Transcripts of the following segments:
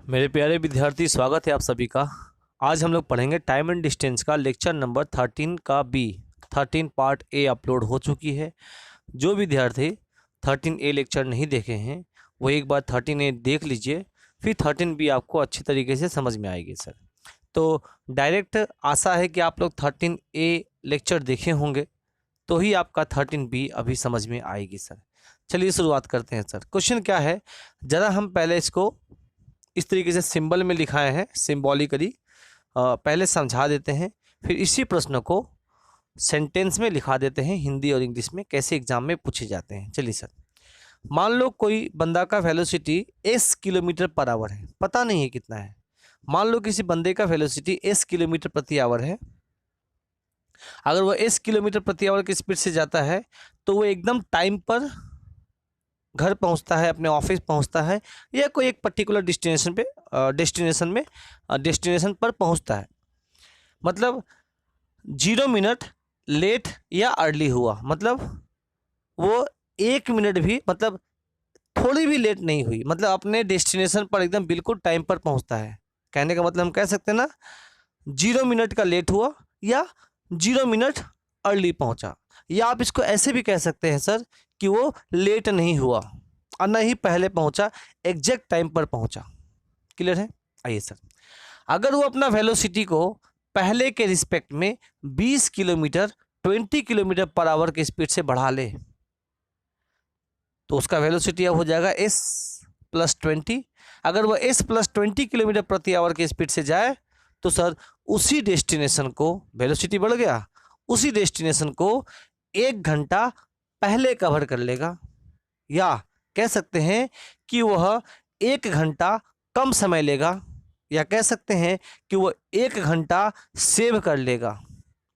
मेरे प्यारे विद्यार्थी, स्वागत है आप सभी का। आज हम लोग पढ़ेंगे टाइम एंड डिस्टेंस का लेक्चर नंबर 13 का बी। 13 पार्ट ए अपलोड हो चुकी है। जो विद्यार्थी 13 ए लेक्चर नहीं देखे हैं वो एक बार 13 ए देख लीजिए, फिर 13 बी आपको अच्छी तरीके से समझ में आएगी सर। तो डायरेक्ट आशा है कि आप लोग 13 ए लेक्चर देखे होंगे, तो ही आपका 13 बी अभी समझ में आएगी सर। चलिए शुरुआत करते हैं सर। क्वेश्चन क्या है, ज़रा हम पहले इसको इस तरीके से सिंबल में लिखाए हैं, सिंबॉलिकली पहले समझा देते हैं, फिर इसी प्रश्न को सेंटेंस में लिखा देते हैं हिंदी और इंग्लिश में, कैसे एग्जाम में पूछे जाते हैं। चलिए सर, मान लो कोई बंदा का velocity s kilometre per our है, पता नहीं है कितना है। मान लो किसी बंदे का वेलोसिटी s किलोमीटर प्रति आवर है। अगर वो s किलोमीटर प्रति आवर की स्पीड से जाता है तो वो एकदम टाइम पर घर पहुंचता है, अपने ऑफिस पहुंचता है, या कोई एक पर्टिकुलर डेस्टिनेशन पर पहुंचता है। मतलब 0 मिनट लेट या अर्ली हुआ, मतलब वो 1 मिनट भी, मतलब थोड़ी भी लेट नहीं हुई, मतलब अपने डेस्टिनेशन पर एकदम बिल्कुल टाइम पर पहुंचता है। कहने का मतलब हम कह सकते हैं ना, 0 मिनट का लेट हुआ या 0 मिनट अर्ली पहुंचा। या आप इसको ऐसे भी कह सकते हैं सर कि वो लेट नहीं हुआ और न ही पहले पहुंचा, एग्जैक्ट टाइम पर पहुंचा। क्लियर है? आइए सर, अगर वो अपना वेलोसिटी को पहले के रिस्पेक्ट में 20 किलोमीटर 20 किलोमीटर पर आवर की स्पीड से बढ़ा ले तो उसका वेलोसिटी अब हो जाएगा s+20। अगर वो s+20 किलोमीटर प्रति आवर की स्पीड से जाए तो सर उसी डेस्टिनेशन को, वेलोसिटी बढ़ गया, उसी डेस्टिनेशन को 1 घंटा पहले कवर कर लेगा, या कह सकते हैं कि वह 1 घंटा कम समय लेगा, या कह सकते हैं कि वह 1 घंटा सेव कर लेगा।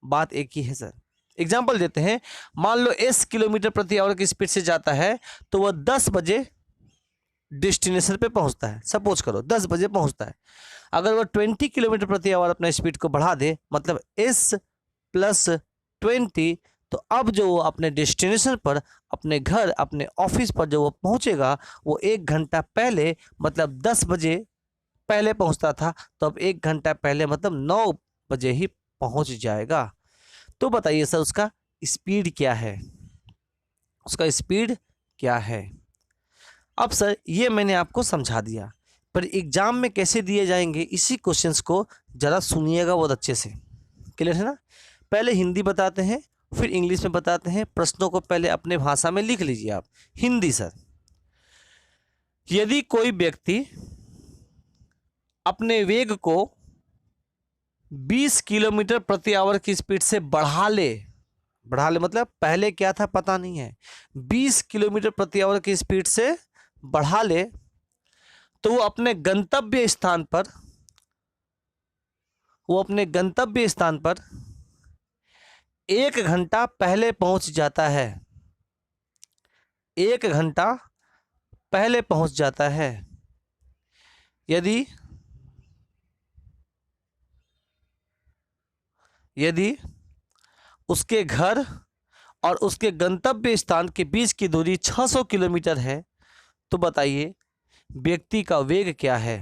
बात एक ही है सर। एग्जाम्पल देते हैं, मान लो s किलोमीटर प्रति आवर की स्पीड से जाता है तो वह 10 बजे डेस्टिनेशन पे पहुंचता है। सपोज करो 10 बजे पहुंचता है। अगर वह 20 किलोमीटर प्रति आवर अपना स्पीड को बढ़ा दे, मतलब s+20, तो अब जो वो अपने डेस्टिनेशन पर, अपने घर, अपने ऑफिस पर जो वो पहुंचेगा, वो 1 घंटा पहले, मतलब 10 बजे पहले पहुंचता था, तो अब 1 घंटा पहले मतलब 9 बजे ही पहुंच जाएगा। तो बताइए सर उसका स्पीड क्या है, उसका स्पीड क्या है। अब सर ये मैंने आपको समझा दिया, पर एग्जाम में कैसे दिए जाएंगे इसी क्वेश्चंस को जरा सुनिएगा बहुत अच्छे से। क्लियर है ना? पहले हिंदी बताते हैं, फिर इंग्लिश में बताते हैं। प्रश्नों को पहले अपने भाषा में लिख लीजिए आप। हिंदी सर, यदि कोई व्यक्ति अपने वेग को 20 किलोमीटर प्रति आवर की स्पीड से बढ़ा ले मतलब पहले क्या था पता नहीं है, 20 किलोमीटर प्रति आवर की स्पीड से बढ़ा ले, तो वो अपने गंतव्य स्थान पर, 1 घंटा पहले पहुंच जाता है। 1 घंटा पहले पहुंच जाता है। यदि उसके घर और उसके गंतव्य स्थान के बीच की दूरी 600 किलोमीटर है, तो बताइए व्यक्ति का वेग क्या है।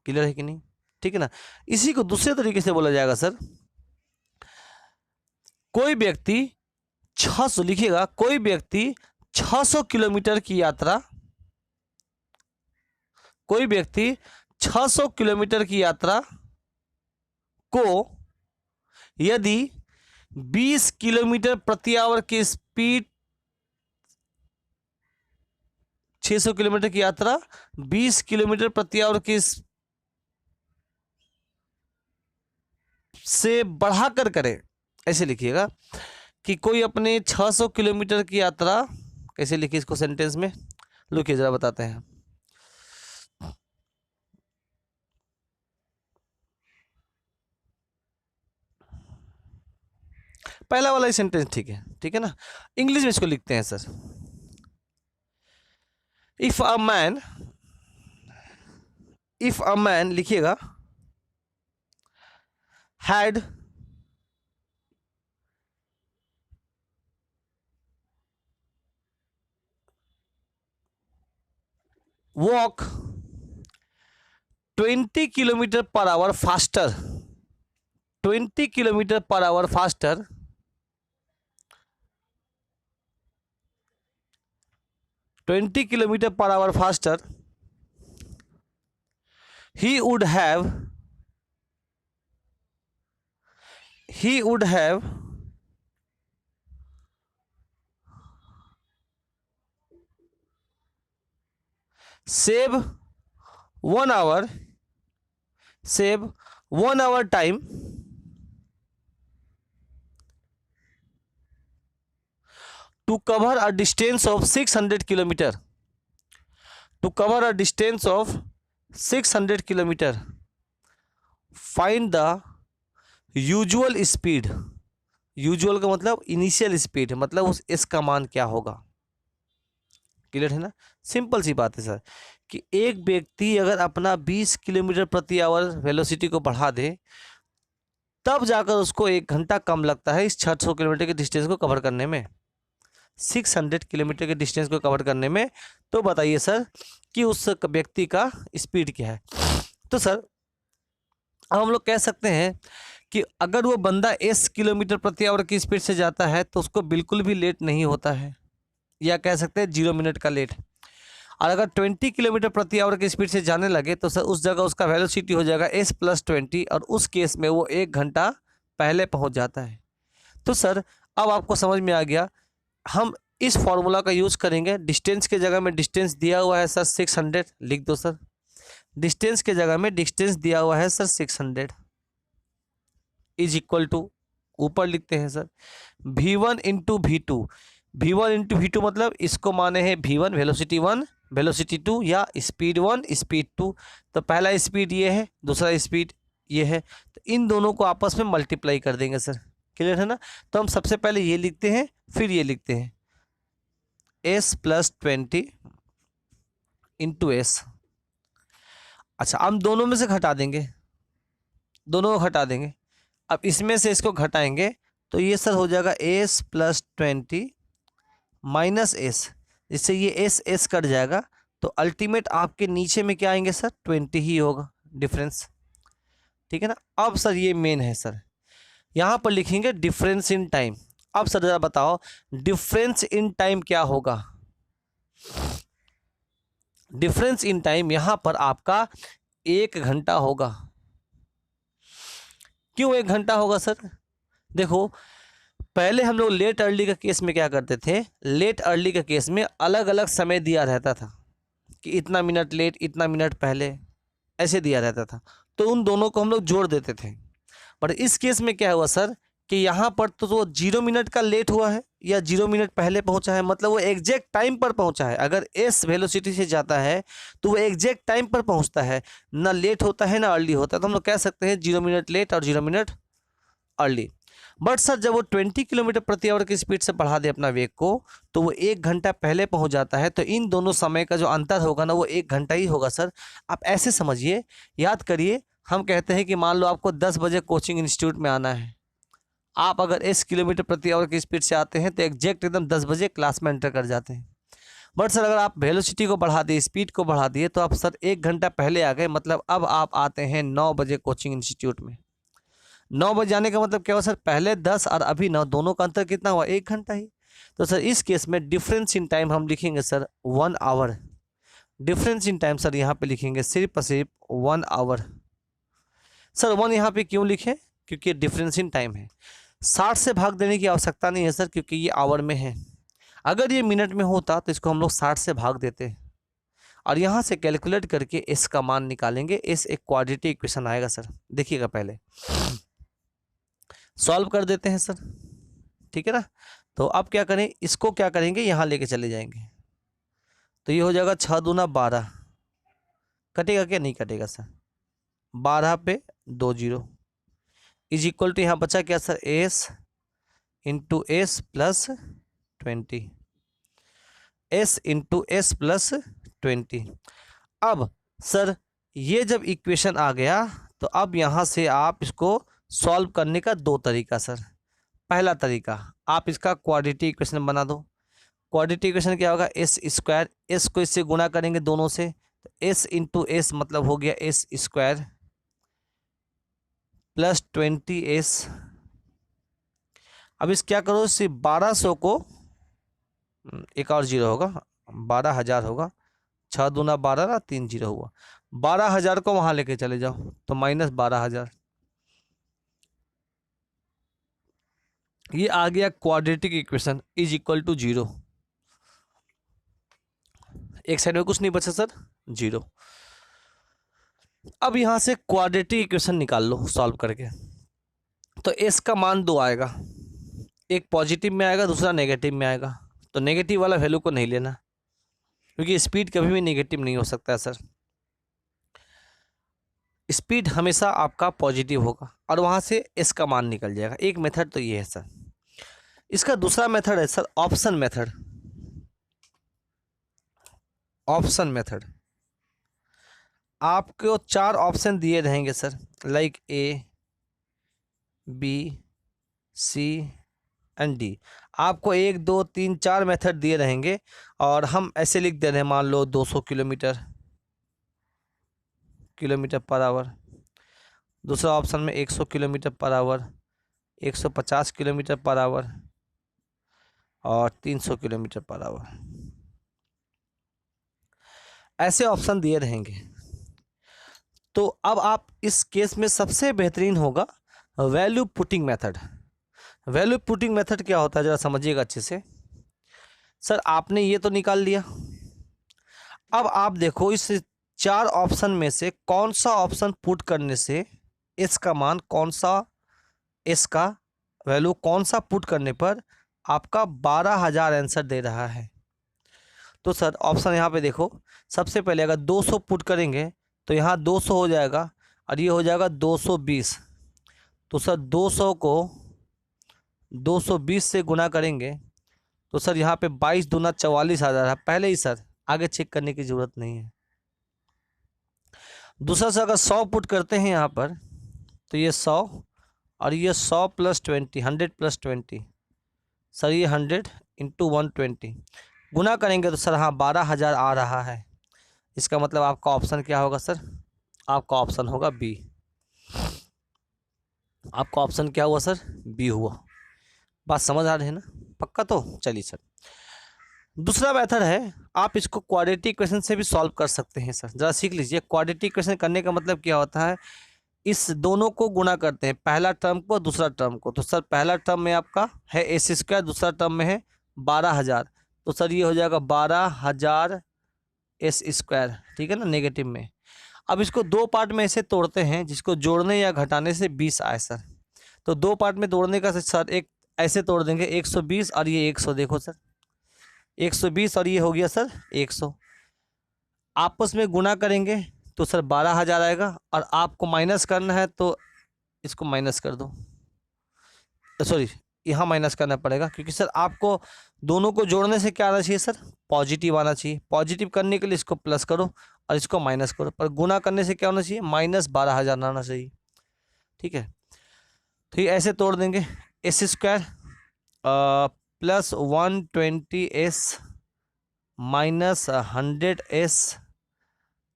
क्लियर है कि नहीं? ठीक है ना? इसी को दूसरे तरीके से बोला जाएगा सर, कोई व्यक्ति 600, लिखिएगा, कोई व्यक्ति 600 किलोमीटर की यात्रा, कोई व्यक्ति 600 किलोमीटर की यात्रा को यदि 20 किलोमीटर प्रति आवर की स्पीड, 600 किलोमीटर की यात्रा 20 किलोमीटर प्रति आवर की से बढ़ाकर करे, ऐसे लिखिएगा कि कोई अपने 600 किलोमीटर की यात्रा, कैसे लिखिए इसको सेंटेंस में, लिखिए जरा बताते हैं। पहला वाला ही सेंटेंस ठीक है, ठीक है ना? इंग्लिश में इसको लिखते हैं सर, इफ अ मैन लिखिएगा had walk 20 kilometre per our faster, 20 kilometre per our faster, 20 kilometre per our faster, he would have save 1 hour, save 1 hour time to cover a distance of 600 kilometer, to cover a distance of 600 kilometer. Find the usual speed, usual का मतलब initial speed, मतलब उस S का मान क्या होगा। Clear है ना, सिंपल सी बात है सर कि एक व्यक्ति अगर अपना 20 किलोमीटर प्रति आवर वेलोसिटी को बढ़ा दे तब जाकर उसको 1 घंटा कम लगता है इस 600 किलोमीटर के डिस्टेंस को कवर करने में, 600 किलोमीटर के डिस्टेंस को कवर करने में। तो बताइए सर कि उस व्यक्ति का स्पीड क्या है। तो सर अब हम लोग कह सकते हैं कि अगर वो बंदा 10 किलोमीटर प्रति आवर की स्पीड से जाता है तो उसको बिल्कुल भी लेट नहीं होता है, या कह सकते हैं 0 मिनट का लेट। और अगर 20 किलोमीटर प्रति आवर की स्पीड से जाने लगे तो सर उस जगह उसका वेलोसिटी हो जाएगा s + 20, और उस केस में वो 1 घंटा पहले पहुंच जाता है। तो सर अब आपको समझ में आ गया, हम इस फॉर्मूला का यूज़ करेंगे। डिस्टेंस के जगह में डिस्टेंस दिया हुआ है सर 600, लिख दो सर। डिस्टेंस के जगह में डिस्टेंस दिया हुआ है सर 600 इज इक्वल टू, ऊपर लिखते हैं sir v1 into v2। v1 into v2 मतलब इसको माने हैं v1 वेलोसिटी 1 वेलोसिटी 2 या स्पीड 1 स्पीड 2। तो पहला स्पीड ये है, दूसरा स्पीड ये है, तो इन दोनों को आपस में मल्टीप्लाई कर देंगे सर। क्लियर है ना। तो हम सबसे पहले ये लिखते हैं फिर ये लिखते हैं s + 20 इंटू एस। अच्छा हम दोनों में से घटा देंगे, दोनों को घटा देंगे। अब इसमें से इसको घटाएंगे तो ये सर हो जाएगा s + 20 माइनस एस, जिससे ये एस कट जाएगा। तो अल्टीमेट आपके नीचे में क्या आएंगे सर 20 ही होगा डिफरेंस। ठीक है ना। अब सर ये मेन है सर, यहाँ पर लिखेंगे डिफरेंस इन टाइम। अब सर जरा बताओ डिफरेंस इन टाइम क्या होगा। डिफरेंस इन टाइम यहाँ पर आपका 1 घंटा होगा। क्यों 1 घंटा होगा सर। देखो पहले हम लोग लेट अर्ली का केस में क्या करते थे, लेट अर्ली के केस में अलग अलग समय दिया रहता था कि इतना मिनट लेट इतना मिनट पहले ऐसे दिया रहता था, तो उन दोनों को हम लोग जोड़ देते थे। पर इस केस में क्या हुआ सर कि यहाँ पर तो वो 0 मिनट का लेट हुआ है या 0 मिनट पहले पहुँचा है, मतलब वो एग्जैक्ट टाइम पर पहुँचा है। अगर एस वेलोसिटी से जाता है तो वो एग्जैक्ट टाइम पर पहुँचता है, ना लेट होता है ना अर्ली होता है। तो हम लोग कह सकते हैं 0 मिनट लेट और 0 मिनट अर्ली। बट सर जब वो 20 किलोमीटर प्रति आवर की स्पीड से बढ़ा दे अपना वेग को तो वो 1 घंटा पहले पहुंच जाता है। तो इन दोनों समय का जो अंतर होगा ना वो 1 घंटा ही होगा सर। आप ऐसे समझिए, याद करिए। हम कहते हैं कि मान लो आपको 10 बजे कोचिंग इंस्टीट्यूट में आना है, आप अगर 10 किलोमीटर प्रति आवर की स्पीड से आते हैं तो एग्जैक्ट एकदम 10 बजे क्लास में एंटर कर जाते हैं। बट सर अगर आप वेलोसिटी को बढ़ा दिए, स्पीड को बढ़ा दिए, तो आप सर 1 घंटा पहले आ गए, मतलब अब आप आते हैं 9 बजे कोचिंग इंस्टीट्यूट में। 9 बजे आने का मतलब क्या हुआ सर, पहले 10 और अभी 9 दोनों का अंतर कितना हुआ, 1 घंटा ही। तो सर इस केस में डिफरेंस इन टाइम हम लिखेंगे sir 1 hour. Difference in time sir यहाँ पे लिखेंगे सिर्फ और सिर्फ 1 आवर। सर 1 यहाँ पे क्यों लिखे, क्योंकि डिफरेंस इन टाइम है। 60 से भाग देने की आवश्यकता नहीं है सर, क्योंकि ये आवर में है। अगर ये मिनट में होता तो इसको हम लोग 60 से भाग देते और यहाँ से कैलकुलेट करके एस का मान निकालेंगे। एस एक क्वाड्रेटिक इक्वेशन आएगा सर, देखिएगा पहले सॉल्व कर देते हैं सर। ठीक है ना। तो अब क्या करें, इसको क्या करेंगे यहाँ लेके चले जाएंगे, तो ये हो जाएगा 6 दूना 12। कटेगा क्या, नहीं कटेगा सर। 12 पे 2 0 इज इक्वल टू यहाँ बचा क्या sir, S into S plus 20, S into S plus 20। अब सर ये जब इक्वेशन आ गया तो अब यहाँ से आप इसको सॉल्व करने का 2 तरीका सर। पहला तरीका, आप इसका क्वाड्रेटिक इक्वेशन बना दो। क्वाड्रेटिक इक्वेशन क्या होगा, एस स्क्वायर, एस को इससे गुणा करेंगे दोनों से तो एस इंटू एस मतलब हो गया एस स्क्वायर प्लस 20s। अब इस क्या करो, सिर्फ 1200 को एक और जीरो होगा, 12,000 होगा, 6 दूना 12 ना, 3 जीरो हुआ, 12,000 को वहां लेके चले जाओ तो -12,000। ये आ गया quadratic equation is equal to 0। एक साइड में कुछ नहीं बचा सर, 0। अब यहां से क्वाड्रेटिक इक्वेशन निकाल लो सॉल्व करके। तो एस का मान 2 आएगा, एक पॉजिटिव में आएगा, दूसरा नेगेटिव में आएगा। तो नेगेटिव वाला वैल्यू को नहीं लेना, क्योंकि स्पीड कभी भी नेगेटिव नहीं हो सकता है सर। स्पीड हमेशा आपका पॉजिटिव होगा और वहां से एस का मान निकल जाएगा। एक मेथड तो ये है सर। इसका दूसरा मेथड है sir option method. Option method आपको 4 ऑप्शन दिए रहेंगे sir, like A, B, C and D. आपको 1 2 3 4 मेथड दिए रहेंगे और हम ऐसे लिख दे रहे हैं, मान लो 200 किलोमीटर पर आवर। दूसरा ऑप्शन में 100 kilometre per our, 150 kilometre per our और 300 किलोमीटर पर आवर, ऐसे ऑप्शन दिए रहेंगे। तो अब आप इस केस में सबसे बेहतरीन होगा value putting method. Value putting method क्या होता है जरा समझिएगा अच्छे से। सर आपने ये तो निकाल लिया, अब आप देखो इस 4 ऑप्शन में से कौन सा ऑप्शन पुट करने से एस का मान, कौन सा एस का वैल्यू कौन सा पुट करने पर आपका 12,000 आंसर दे रहा है। तो सर ऑप्शन यहाँ पे देखो, सबसे पहले अगर 200 पुट करेंगे तो यहाँ 200 हो जाएगा और ये हो जाएगा 220। तो सर 200 को 220 से गुना करेंगे तो सर यहाँ पे 22 दूना 44,000 है पहले ही सर, आगे चेक करने की ज़रूरत नहीं है। दूसरा से अगर 100 पुट करते हैं यहाँ पर तो ये 100 और ये 100 + 20, 100 + 20 सर, ये 100 इंटू 120 गुना करेंगे तो सर हाँ 12,000 आ रहा है। इसका मतलब आपका ऑप्शन क्या होगा सर, आपका ऑप्शन होगा बी। आपका ऑप्शन क्या हुआ सर, बी हुआ। बात समझ आ रही है ना, पक्का? तो चलिए सर दूसरा मेथड है, आप इसको क्वाड्रेटिक इक्वेशन से भी सॉल्व कर सकते हैं सर। ज़रा सीख लीजिए, क्वाड्रेटिक इक्वेशन करने का मतलब क्या होता है, इस दोनों को गुना करते हैं, पहला टर्म को दूसरा टर्म को। तो सर पहला टर्म में आपका है एस स्क्वायर, दूसरा टर्म में है 12,000, तो सर ये हो जाएगा 12,000 एस स्क्वायर, ठीक है ना, नेगेटिव में। अब इसको 2 पार्ट में ऐसे तोड़ते हैं जिसको जोड़ने या घटाने से 20 आए सर। तो 2 पार्ट में तोड़ने का सर एक ऐसे तोड़ देंगे 120 और ये 100, देखो सर 120 और ये हो गया सर 100। आपस में गुना करेंगे तो सर 12,000 आएगा और आपको माइनस करना है तो इसको माइनस कर दो, सॉरी यहाँ माइनस करना पड़ेगा, क्योंकि सर आपको दोनों को जोड़ने से क्या आना चाहिए सर, पॉजिटिव आना चाहिए। पॉजिटिव करने के लिए इसको प्लस करो और इसको माइनस करो, पर गुना करने से क्या होना चाहिए, -12,000 आना चाहिए, ठीक है। तो ये ऐसे तोड़ देंगे, S square plus 120s minus 100s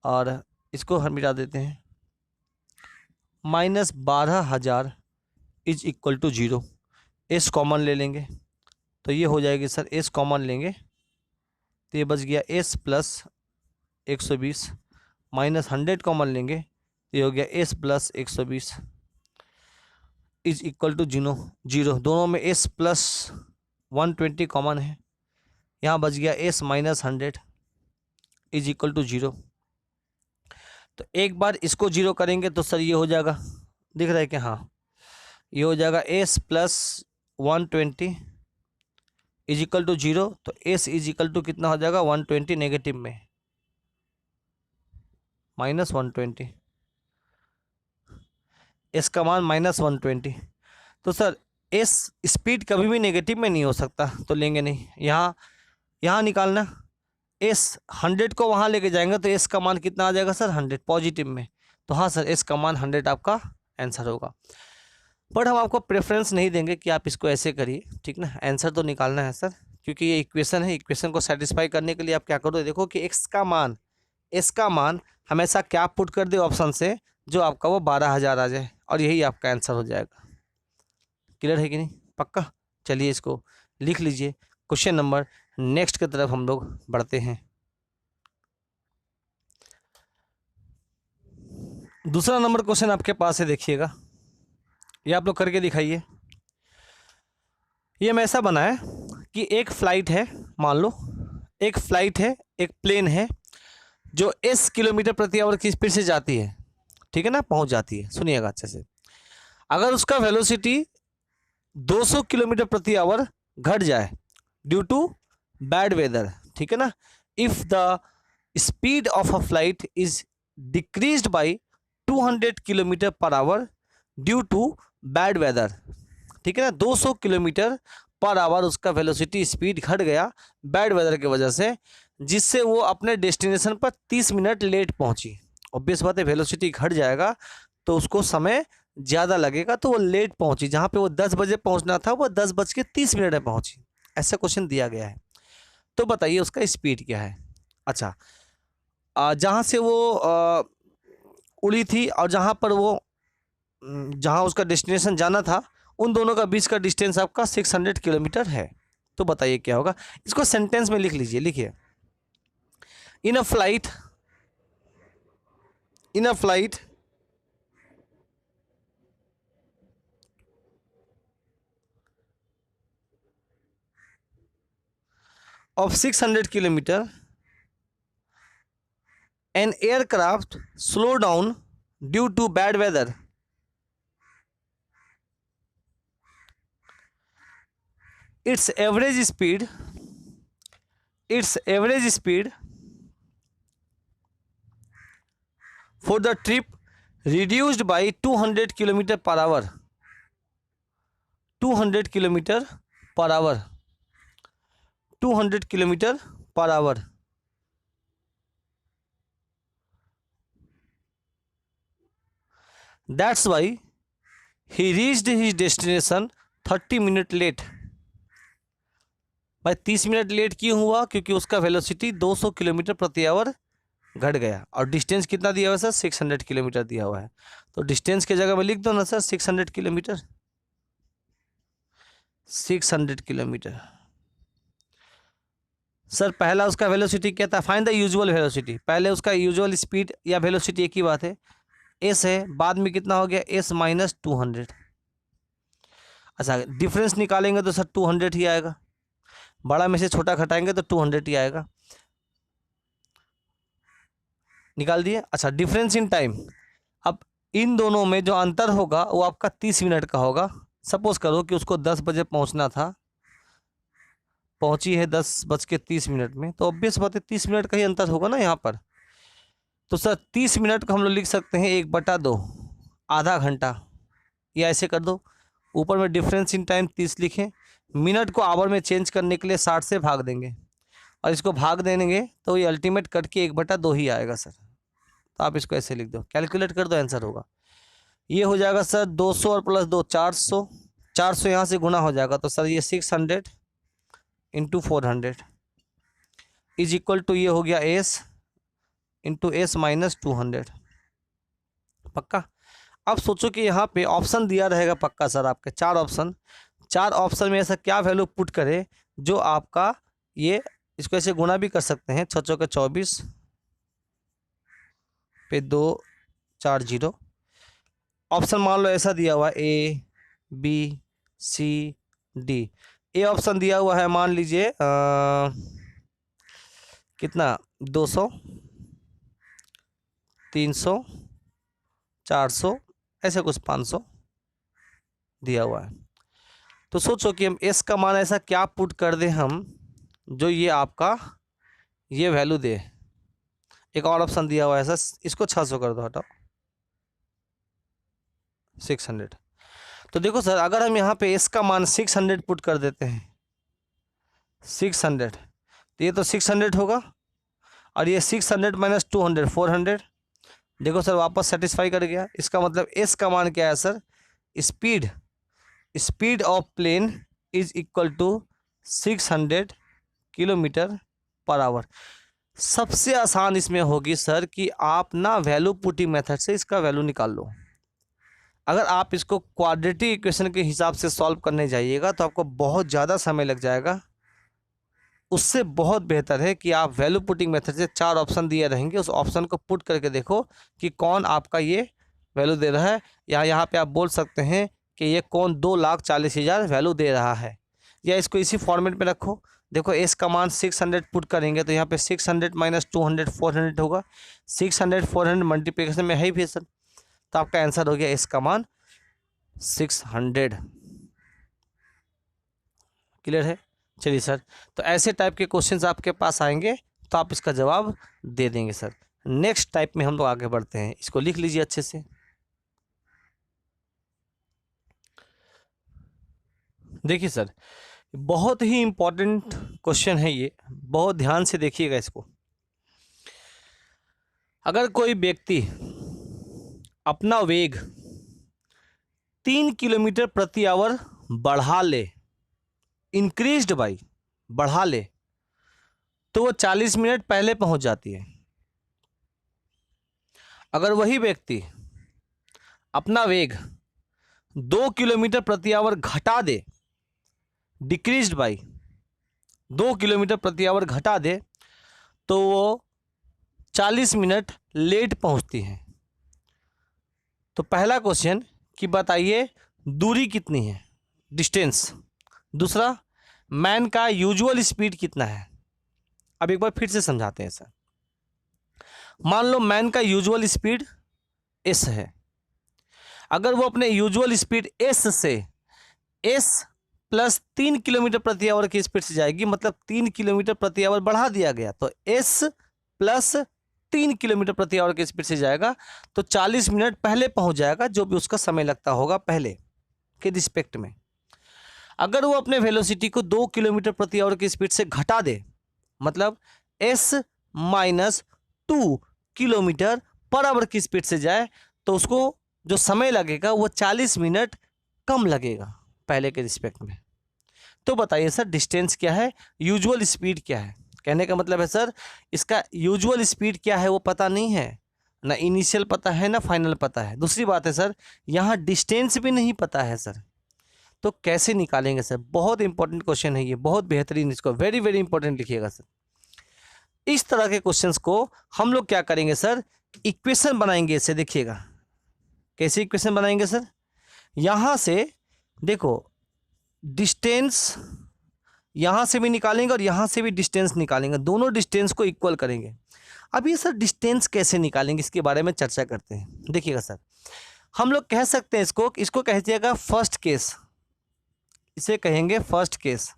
और इसको हम मिटा देते हैं, -12,000 is equal to 0। S common ले लेंगे तो ये हो जाएगी सर, एस कॉमन लेंगे तो ये बच गया एस प्लस 120 माइनस 100 कॉमन लेंगे तो ये हो गया S plus 120 is equal to 0। दोनों में एस प्लस 120 कॉमन है, यहाँ बच गया S minus 100 is equal to 0। तो एक बार इसको 0 करेंगे तो सर ये हो जाएगा, दिख रहा है कि हाँ, ये हो जाएगा S plus 120 is equal to 0। तो एस इज इक्वल टू कितना हो जाएगा, 120 नेगेटिव में -120, एस का मान -120। तो सर एस स्पीड कभी भी नेगेटिव में नहीं हो सकता, तो लेंगे नहीं। यहाँ निकालना, एस 100 को वहाँ लेके जाएंगे तो एस का मान कितना आ जाएगा सर, 100 पॉजिटिव में। तो हाँ सर, एस का मान 100 आपका आंसर होगा। बट हम आपको प्रेफरेंस नहीं देंगे कि आप इसको ऐसे करिए, ठीक ना, आंसर तो निकालना है सर, क्योंकि ये इक्वेशन है। इक्वेशन को सेटिस्फाई करने के लिए आप क्या करो, देखो कि एक्स का मान एस का मान हमेशा क्या पुट कर दे ऑप्शन से, जो आपका वो 12,000 आ जाए, और यही आपका आंसर हो जाएगा। क्लियर है कि नहीं? पक्का? चलिए इसको लिख लीजिए। क्वेश्चन नंबर नेक्स्ट की तरफ हम लोग बढ़ते हैं। दूसरा नंबर क्वेश्चन आपके पास है, देखिएगा, ये आप लोग करके दिखाइए। ये ऐसा बना है कि एक फ्लाइट है, मान लो एक फ्लाइट है, एक प्लेन है जो 10 किलोमीटर प्रति आवर की स्पीड से जाती है, ठीक है ना, पहुंच जाती है। सुनिएगा अच्छे से। अगर उसका वेलोसिटी 200 किलोमीटर प्रति आवर घट जाए ड्यू टू बैड वेदर, ठीक है ना, if the speed of a flight is decreased by 200 kilometre per hour due to bad weather, ठीक है ना, 200 किलोमीटर पर आवर उसका वेलोसिटी स्पीड घट गया बैड वेदर की वजह से, जिससे वो अपने डेस्टिनेशन पर 30 मिनट लेट पहुंची। ऑब्वियस बात है, वेलोसिटी घट जाएगा तो उसको समय ज़्यादा लगेगा, तो वो लेट पहुंची। जहाँ पे वो 10 बजे पहुंचना था वो 10:30 में पहुंची। ऐसा क्वेश्चन दिया गया है। तो बताइए उसका स्पीड क्या है। अच्छा, जहाँ से वो उड़ी थी और जहाँ पर वो जहाँ उसका डेस्टिनेशन जाना था, उन दोनों का बीच का डिस्टेंस आपका 600 किलोमीटर है। तो बताइए क्या होगा। इसको सेंटेंस में लिख लीजिए। लिखिए, इन a flight of 600 kilometer, an aircraft slow down due to bad weather. Its average speed for the trip reduced by 200 kilometer per hour. 200 kilometer per hour. 200 kilometer per hour. That's why he reached his destination 30 minutes late. भाई 30 minute late क्यों हुआ? क्योंकि उसका velocity 200 kilometre प्रति our घट गया, और distance कितना दिया हुआ है सर? 600 किलोमीटर दिया हुआ है। तो डिस्टेंस की जगह में लिख दो ना सर 600 किलोमीटर। 600 किलोमीटर। सर पहला उसका वेलोसिटी क्या था? Find the usual velocity. पहले उसका यूजुअल स्पीड या वेलोसिटी एक ही बात है, एस है, बाद में कितना हो गया? S minus 200। अच्छा, डिफरेंस निकालेंगे तो सर 200 ही आएगा, बड़ा में से छोटा घटाएंगे तो 200 ही आएगा। निकाल दिए। अच्छा, डिफरेंस इन टाइम, अब इन दोनों में जो अंतर होगा वो आपका 30 मिनट का होगा। सपोज करो कि उसको 10 बजे पहुंचना था, पहुंची है 10:30 में, तो ऑब्वियस बात है 30 मिनट का ही अंतर होगा ना यहाँ पर। तो सर 30 मिनट को हम लोग लिख सकते हैं 1/2, आधा घंटा, या ऐसे कर दो, ऊपर में डिफरेंस इन टाइम 30 लिखें, मिनट को आवर में चेंज करने के लिए 60 से भाग देंगे, और इसको भाग देंगे तो ये अल्टीमेट कट के 1/2 ही आएगा सर। तो आप इसको ऐसे लिख दो, कैलकुलेट कर दो, आंसर होगा ये हो जाएगा सर 200 और प्लस 2 400, 400 यहाँ से गुना हो जाएगा, तो सर ये 600 इंटू 400 इज इक्वल टू ये हो गया एस इंटू एस माइनस 200। पक्का? अब सोचो कि यहाँ पे ऑप्शन दिया रहेगा पक्का सर आपके 4 ऑप्शन, 4 ऑप्शन में ऐसा क्या वैल्यू पुट करे जो आपका ये, इसको ऐसे गुना भी कर सकते हैं, 6 चौके 24 पे 2 4 0। ऑप्शन मान लो ऐसा दिया हुआ A B C D. A option दिया हुआ है मान लीजिए कितना 200 300 400 ऐसे कुछ 500 दिया हुआ है। तो सोचो कि हम एस का मान ऐसा क्या पुट कर दें हम जो ये आपका ये वैल्यू दे। एक और ऑप्शन दिया हुआ है ऐसा, इसको 600 कर दो, हटाओ 600। तो देखो सर अगर हम यहाँ पे एस का मान 600 पुट कर देते हैं 600, तो ये तो 600 होगा, और ये 600 माइनस 200 400। देखो सर वापस सेटिस्फाई कर गया। इसका मतलब एस का मान क्या है sir? Speed of plane is equal to 600 kilometre per hour. सबसे आसान इसमें होगी सर कि आप ना वैल्यू पुटिंग मेथड से इसका वैल्यू निकाल लो। अगर आप इसको क्वाड्रेटिक इक्वेशन के हिसाब से सॉल्व करने जाइएगा तो आपको बहुत ज़्यादा समय लग जाएगा। उससे बहुत बेहतर है कि आप वैल्यू पुटिंग मेथड से 4 ऑप्शन दिए रहेंगे, उस ऑप्शन को पुट करके देखो कि कौन आपका ये वैल्यू दे रहा है। यहाँ पे आप बोल सकते हैं कि ये कौन 2,40,000 वैल्यू दे रहा है, या इसको इसी फॉर्मेट में रखो। देखो एस का मान 600 पुट करेंगे तो यहाँ पे 600 माइनस 200 400 होगा। 600 400 मल्टीप्लिकेशन में है ही फिर सर, तो आपका आंसर हो गया एस का मान 600। क्लियर है? चलिए सर, तो ऐसे टाइप के क्वेश्चंस आपके पास आएंगे तो आप इसका जवाब दे देंगे सर। नेक्स्ट टाइप में हम लोग आगे बढ़ते हैं, इसको लिख लीजिए अच्छे से। देखिए सर, बहुत ही इंपॉर्टेंट क्वेश्चन है ये, बहुत ध्यान से देखिएगा इसको। अगर कोई व्यक्ति अपना वेग 3 किलोमीटर प्रति आवर बढ़ा ले, इंक्रीज्ड बाई बढ़ा ले, तो वो 40 मिनट पहले पहुंच जाती है। अगर वही व्यक्ति अपना वेग 2 किलोमीटर प्रति आवर घटा दे, डिक्रीज्ड बाई 2 किलोमीटर प्रति आवर घटा दे, तो वो 40 मिनट लेट पहुंचती है। तो पहला क्वेश्चन कि बताइए दूरी कितनी है, डिस्टेंस। दूसरा, मैन का यूजुअल स्पीड कितना है। अब एक बार फिर से समझाते हैं सर। मान लो मैन का यूजुअल स्पीड एस है। अगर वो अपने यूजुअल स्पीड एस से एस प्लस 3 किलोमीटर प्रति आवर की स्पीड से जाएगी, मतलब 3 किलोमीटर प्रति आवर बढ़ा दिया गया, तो एस प्लस 3 किलोमीटर प्रति आवर की स्पीड से जाएगा, तो 40 मिनट पहले पहुंच जाएगा, जो भी उसका समय लगता होगा पहले के रिस्पेक्ट में। अगर वो अपने वेलोसिटी को 2 किलोमीटर प्रति आवर की स्पीड से घटा दे, मतलब S minus 2 kilometre per our की स्पीड से जाए, तो उसको जो समय लगेगा वो 40 मिनट कम लगेगा पहले के रिस्पेक्ट में। तो बताइए सर डिस्टेंस क्या है, यूजुअल स्पीड क्या है। कहने का मतलब है सर इसका यूजुअल स्पीड क्या है वो पता नहीं है, ना इनिशियल पता है ना फाइनल पता है। दूसरी बात है सर यहाँ डिस्टेंस भी नहीं पता है सर, तो कैसे निकालेंगे सर। बहुत इंपॉर्टेंट क्वेश्चन है ये, बहुत बेहतरीन, इसको वेरी वेरी इंपॉर्टेंट लिखिएगा सर। इस तरह के क्वेश्चंस को हम लोग क्या करेंगे सर, इक्वेशन बनाएंगे इससे। देखिएगा कैसे इक्वेशन बनाएंगे सर। यहाँ से देखो डिस्टेंस यहाँ से भी निकालेंगे और यहाँ से भी डिस्टेंस निकालेंगे, दोनों डिस्टेंस को इक्वल करेंगे। अब ये सर डिस्टेंस कैसे निकालेंगे इसके बारे में चर्चा करते हैं। देखिएगा सर, हम लोग कह सकते हैं इसको कह दिएगा फर्स्ट केस, इसे कहेंगे फर्स्ट केस,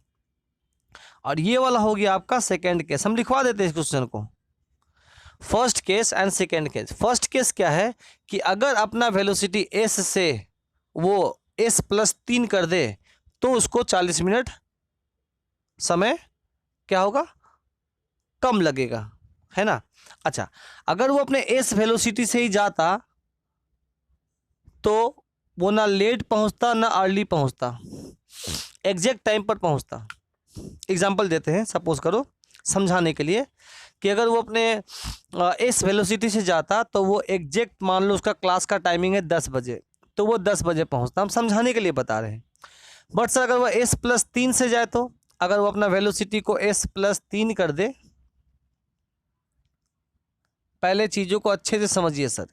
और ये वाला हो गया आपका सेकेंड केस। हम लिखवा देते हैं इस क्वेश्चन को, first case and second case. First case क्या है कि अगर अपना वेलोसिटी एस से वो एस प्लस 3 कर दे, तो उसको 40 मिनट समय क्या होगा, कम लगेगा, है ना। अच्छा, अगर वो अपने एस वेलोसिटी से ही जाता तो वो ना लेट पहुंचता ना अर्ली पहुंचता, एग्जैक्ट टाइम पर पहुंचता। एग्जाम्पल देते हैं, सपोज करो समझाने के लिए कि अगर वो अपने एस वेलोसिटी से जाता तो वो एग्जैक्ट, मान लो उसका क्लास का टाइमिंग है 10 बजे, तो वो 10 बजे पहुंचता। हम समझाने के लिए बता रहे हैं। बट सर अगर वो एस प्लस 3 से जाए, तो अगर वो अपना वेलोसिटी को एस प्लस 3 कर दे, पहले चीज़ों को अच्छे से समझिए सर।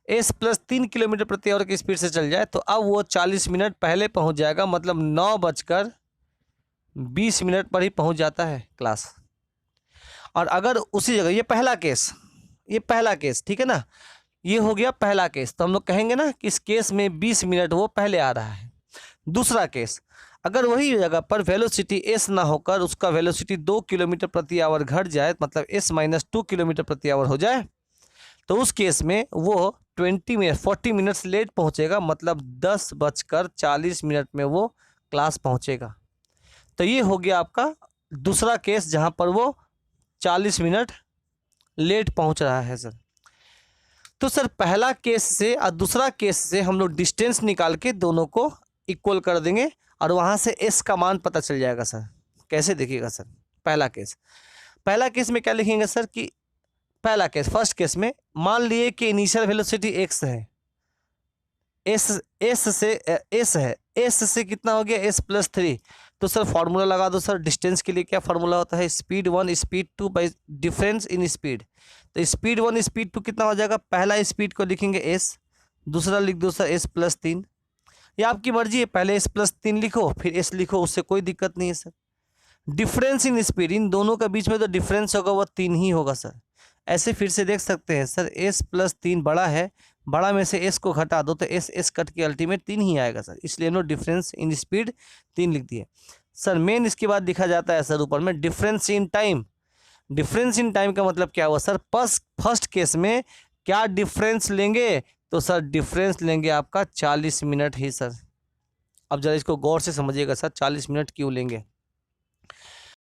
एस प्लस 3 किलोमीटर प्रति आवर की स्पीड से चल जाए, तो अब वो 40 मिनट पहले पहुंच जाएगा, मतलब 9:20 पर ही पहुंच जाता है क्लास। और अगर उसी जगह, ये पहला केस ठीक है ना, ये हो गया पहला केस। तो हम लोग कहेंगे ना कि इस केस में 20 मिनट वो पहले आ रहा है। दूसरा केस, अगर वही जगह पर वेलोसिटी एस ना होकर उसका वेलोसिटी 2 किलोमीटर प्रति आवर घट जाए, मतलब एस माइनस 2 किलोमीटर प्रति आवर हो जाए, तो उस केस में वो 40 मिनट्स लेट पहुंचेगा, मतलब 10:40 में वो क्लास पहुंचेगा। तो ये हो गया आपका दूसरा केस जहां पर वो 40 मिनट लेट पहुंच रहा है सर। तो सर पहला केस से और दूसरा केस से हम लोग डिस्टेंस निकाल के दोनों को इक्वल कर देंगे और वहाँ से एस का मान पता चल जाएगा सर। कैसे देखिएगा सर, पहला पहला केस में क्या लिखेंगे सर कि पहला केस फर्स्ट केस में मान लिए कि इनिशियल वेलोसिटी x है, एस से कितना हो गया s+3। तो सर फॉर्मूला लगा दो सर, डिस्टेंस के लिए क्या फॉर्मूला होता है, speed 1 speed 2 by difference in speed. तो स्पीड 1 स्पीड 2 कितना हो जाएगा, पहला स्पीड को लिखेंगे s, दूसरा लिख दो सर s+3। ये आपकी मर्जी है, पहले s+3 लिखो फिर s लिखो, उससे कोई दिक्कत नहीं है सर। डिफरेंस इन स्पीड, इन दोनों का बीच में जो डिफरेंस होगा वह 3 ही होगा सर। ऐसे फिर से देख सकते हैं सर, s+3 बड़ा है, बड़ा में से s को घटा दो तो s कट के अल्टीमेट 3 ही आएगा सर, इसलिए हम लोग डिफरेंस इन स्पीड 3 लिख दिए सर। मेन इसके बाद लिखा जाता है सर ऊपर में difference in time. Difference in time का मतलब क्या हुआ सर, फर्स्ट केस में क्या डिफरेंस लेंगे, तो सर डिफरेंस लेंगे आपका 40 मिनट ही सर। अब जरा इसको गौर से समझिएगा सर, 40 मिनट क्यों लेंगे।